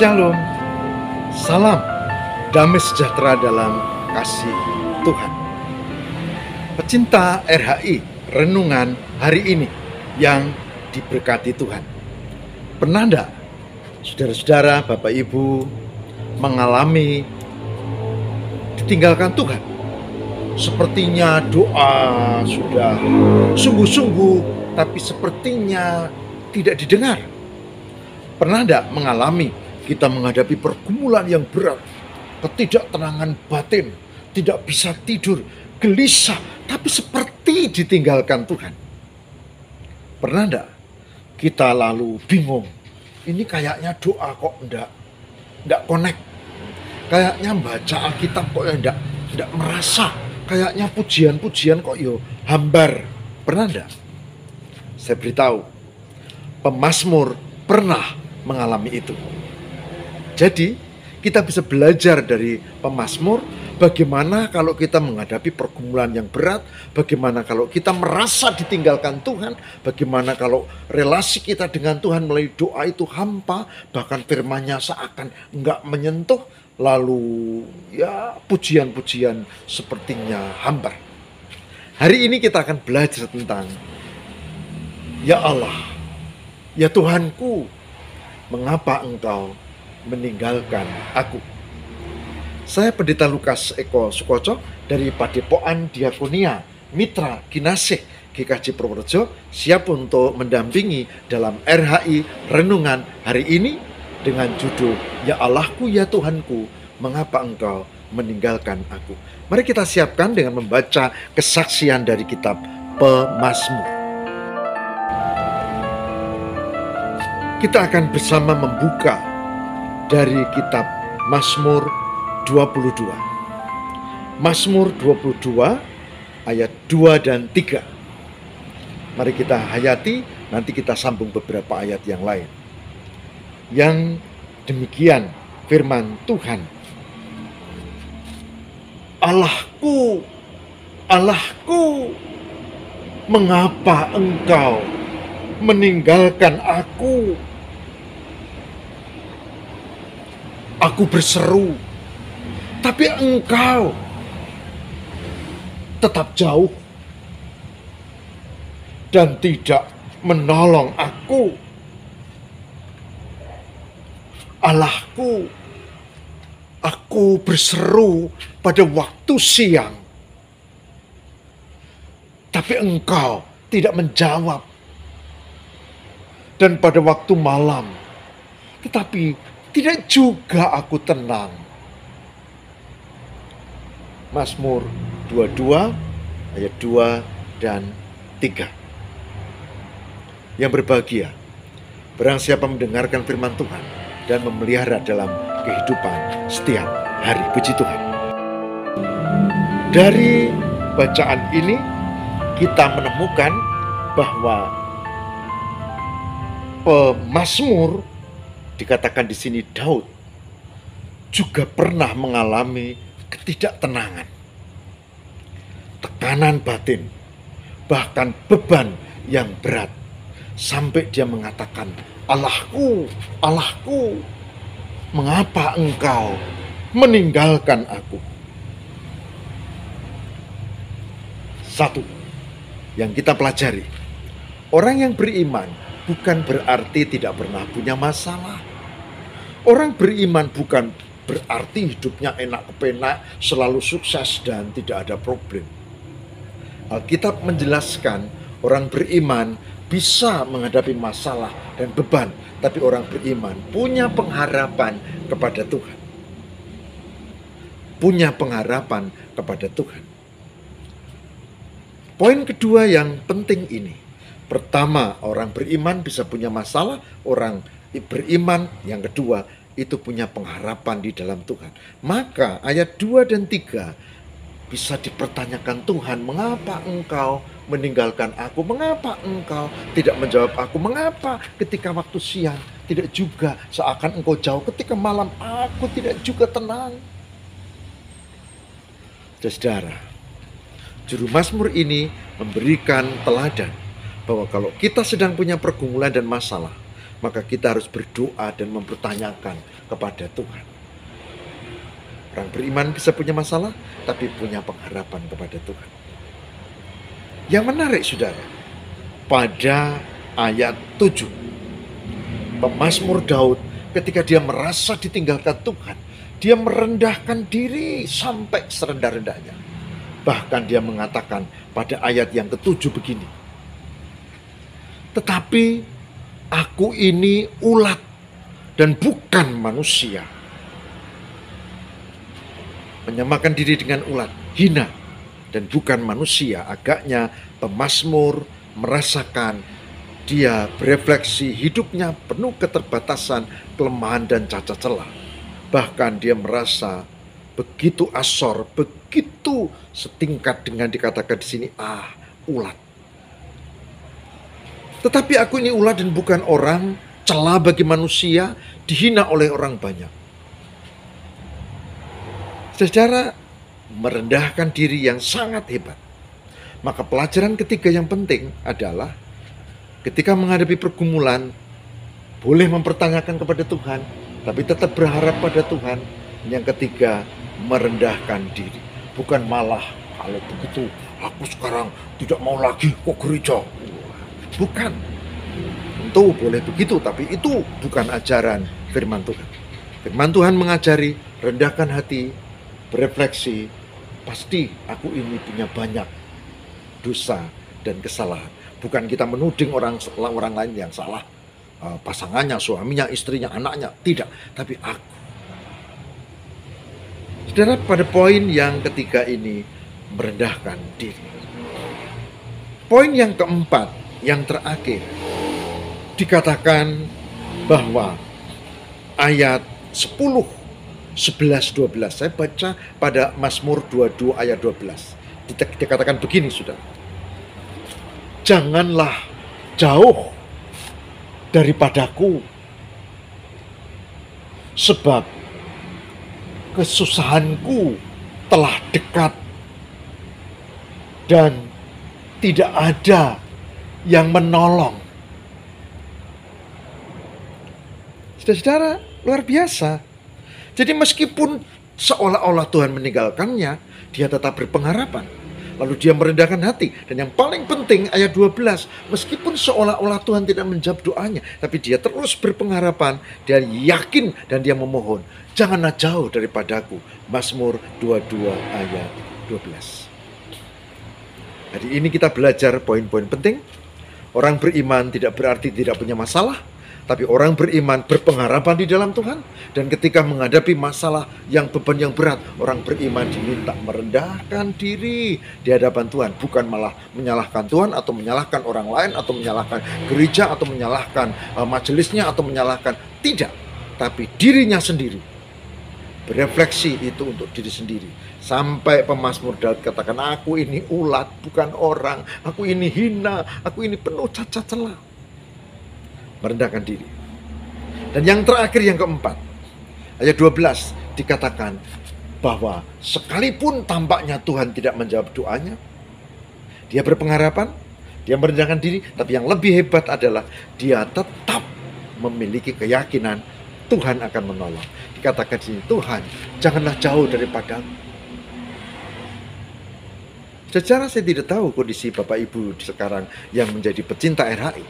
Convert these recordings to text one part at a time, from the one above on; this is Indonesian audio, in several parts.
Shalom, salam damai sejahtera dalam kasih Tuhan. Pecinta RHI, renungan hari ini yang diberkati Tuhan. Pernah enggak saudara-saudara, Bapak Ibu mengalami ditinggalkan Tuhan? Sepertinya doa sudah sungguh-sungguh, tapi sepertinya tidak didengar. Pernah enggak mengalami kita menghadapi pergumulan yang berat, ketidaktenangan batin, tidak bisa tidur, gelisah, tapi seperti ditinggalkan Tuhan? Pernah enggak kita lalu bingung, ini kayaknya doa kok enggak connect, kayaknya baca Alkitab kok enggak merasa, kayaknya pujian-pujian kok hambar. Pernah enggak? Saya beritahu, pemazmur pernah mengalami itu. Jadi kita bisa belajar dari pemazmur bagaimana kalau kita menghadapi pergumulan yang berat, bagaimana kalau kita merasa ditinggalkan Tuhan, bagaimana kalau relasi kita dengan Tuhan melalui doa itu hampa, bahkan firman-Nya seakan enggak menyentuh, lalu pujian-pujian sepertinya hambar. Hari ini kita akan belajar tentang ya Allah, ya Tuhanku, mengapa engkau meninggalkan aku? Saya Pendeta Lukas Eko Sukoco dari Padepokan Diakonia Mitra Kinasih GKJ Purworejo, siap untuk mendampingi dalam RHI Renungan hari ini dengan judul Ya Allahku, ya Tuhanku, mengapa engkau meninggalkan aku? Mari kita siapkan dengan membaca kesaksian dari kitab Pemazmur. Kita akan bersama membuka dari kitab Mazmur 22. Mazmur 22 ayat 2 dan 3. Mari kita hayati, nanti kita sambung beberapa ayat yang lain. Yang demikian firman Tuhan. Allahku, Allahku, mengapa engkau meninggalkan aku? Aku berseru, tapi engkau tetap jauh dan tidak menolong aku. Allahku, aku berseru pada waktu siang, tapi engkau tidak menjawab. Dan pada waktu malam, tetapi tidak juga aku tenang. Mazmur 22 ayat 2 dan 3. Yang berbahagia barang siapa mendengarkan firman Tuhan dan memelihara dalam kehidupan setiap hari. Puji Tuhan. Dari bacaan ini kita menemukan bahwa pemazmur, dikatakan di sini Daud, juga pernah mengalami ketidaktenangan, tekanan batin, bahkan beban yang berat, sampai dia mengatakan, Allahku, Allahku, mengapa engkau meninggalkan aku? Satu yang kita pelajari, orang yang beriman bukan berarti tidak pernah punya masalah. Orang beriman bukan berarti hidupnya enak kepenak, selalu sukses dan tidak ada problem. Alkitab menjelaskan orang beriman bisa menghadapi masalah dan beban, tapi orang beriman punya pengharapan kepada Tuhan. Punya pengharapan kepada Tuhan. Poin kedua yang penting ini. Pertama, orang beriman bisa punya masalah, orang beriman yang kedua itu punya pengharapan di dalam Tuhan. Maka ayat 2 dan 3 bisa dipertanyakan Tuhan, mengapa engkau meninggalkan aku? Mengapa engkau tidak menjawab aku? Mengapa ketika waktu siang tidak juga seakan engkau jauh, ketika malam aku tidak juga tenang? Saudara, juru Mazmur ini memberikan teladan bahwa kalau kita sedang punya pergumulan dan masalah, maka kita harus berdoa dan mempertanyakan kepada Tuhan. Orang beriman bisa punya masalah, tapi punya pengharapan kepada Tuhan. Yang menarik, saudara, pada ayat 7, pemazmur Daud ketika dia merasa ditinggalkan Tuhan, dia merendahkan diri sampai serendah-rendahnya. Bahkan dia mengatakan pada ayat yang ke-7 begini, tetapi aku ini ulat dan bukan manusia. Menyamakan diri dengan ulat, hina dan bukan manusia. Agaknya pemazmur merasakan dia berefleksi hidupnya penuh keterbatasan, kelemahan dan cacat celah. Bahkan dia merasa begitu asor, begitu setingkat dengan dikatakan di sini, ulat. Tetapi aku ini ulat dan bukan orang, celah bagi manusia, dihina oleh orang banyak. Secara merendahkan diri yang sangat hebat. Maka pelajaran ketiga yang penting adalah ketika menghadapi pergumulan, boleh mempertanyakan kepada Tuhan, tapi tetap berharap pada Tuhan. Yang ketiga, merendahkan diri. Bukan malah, kalau begitu aku sekarang tidak mau lagi ke gereja. Bukan. Tentu boleh begitu, tapi itu bukan ajaran firman Tuhan. Firman Tuhan mengajari, rendahkan hati, berefleksi, pasti aku ini punya banyak dosa dan kesalahan. Bukan kita menuding orang lain yang salah, pasangannya, suaminya, istrinya, anaknya, tidak. Tapi aku. Saudara, pada poin yang ketiga ini, merendahkan diri. Poin yang keempat, yang terakhir, dikatakan bahwa ayat 10, 11, 12. Saya baca pada Mazmur 22 ayat 12. Dikatakan begini, saudara. Janganlah jauh daripadaku, sebab kesusahanku telah dekat dan tidak ada yang menolong. Saudara-saudara, luar biasa. Jadi meskipun seolah-olah Tuhan meninggalkannya, dia tetap berpengharapan. Lalu dia merendahkan hati. Dan yang paling penting ayat 12, meskipun seolah-olah Tuhan tidak menjawab doanya, tapi dia terus berpengharapan, dia yakin dan dia memohon, janganlah jauh daripadaku. Mazmur 22 ayat 12. Hari ini kita belajar poin-poin penting. Orang beriman tidak berarti tidak punya masalah, tapi orang beriman berpengharapan di dalam Tuhan. Dan ketika menghadapi masalah yang beban yang berat, orang beriman diminta merendahkan diri di hadapan Tuhan. Bukan malah menyalahkan Tuhan atau menyalahkan orang lain atau menyalahkan gereja atau menyalahkan majelisnya atau menyalahkan. Tidak, tapi dirinya sendiri. Berefleksi itu untuk diri sendiri. Sampai pemazmur Daud katakan, aku ini ulat bukan orang, aku ini hina, aku ini penuh cacat celah. Merendahkan diri. Dan yang terakhir, yang keempat, ayat 12 dikatakan bahwa sekalipun tampaknya Tuhan tidak menjawab doanya, dia berpengharapan, dia merendahkan diri, tapi yang lebih hebat adalah dia tetap memiliki keyakinan Tuhan akan menolong. Dikatakan di sini, Tuhan, janganlah jauh daripadaku. Secara saya tidak tahu kondisi Bapak Ibu sekarang yang menjadi pecinta RHI.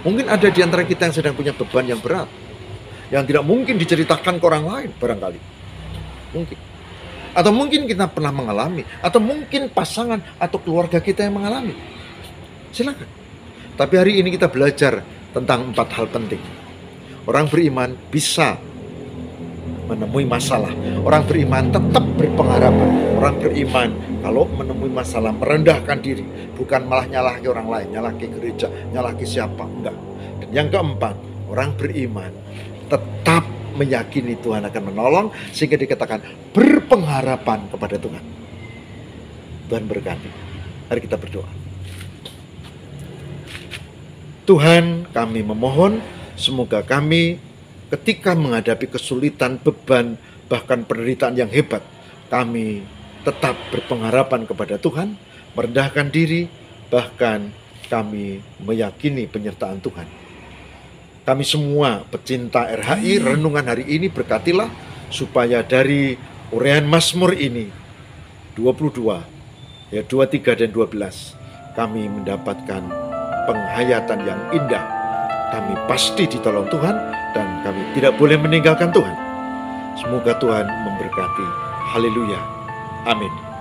Mungkin ada di antara kita yang sedang punya beban yang berat, yang tidak mungkin diceritakan ke orang lain barangkali. Mungkin. Atau mungkin kita pernah mengalami, atau mungkin pasangan atau keluarga kita yang mengalami. Silakan. Tapi hari ini kita belajar tentang 4 hal penting. Orang beriman bisa menemui masalah. Orang beriman tetap berpengharapan. Orang beriman kalau menemui masalah merendahkan diri, bukan malah nyalahi orang lain, nyalahi gereja, nyalahi siapa, enggak. Dan yang keempat, orang beriman tetap meyakini Tuhan akan menolong, sehingga dikatakan berpengharapan kepada Tuhan. Tuhan berkati. Mari kita berdoa. Tuhan, kami memohon semoga kami ketika menghadapi kesulitan, beban, bahkan penderitaan yang hebat, kami tetap berpengharapan kepada Tuhan, merendahkan diri, bahkan kami meyakini penyertaan Tuhan. Kami semua pecinta RHI, renungan hari ini berkatilah supaya dari uraian Mazmur ini 22, ya 23 dan 12, kami mendapatkan penghayatan yang indah. Kami pasti ditolong Tuhan dan kami tidak boleh meninggalkan Tuhan. Semoga Tuhan memberkati. Haleluya. Amin.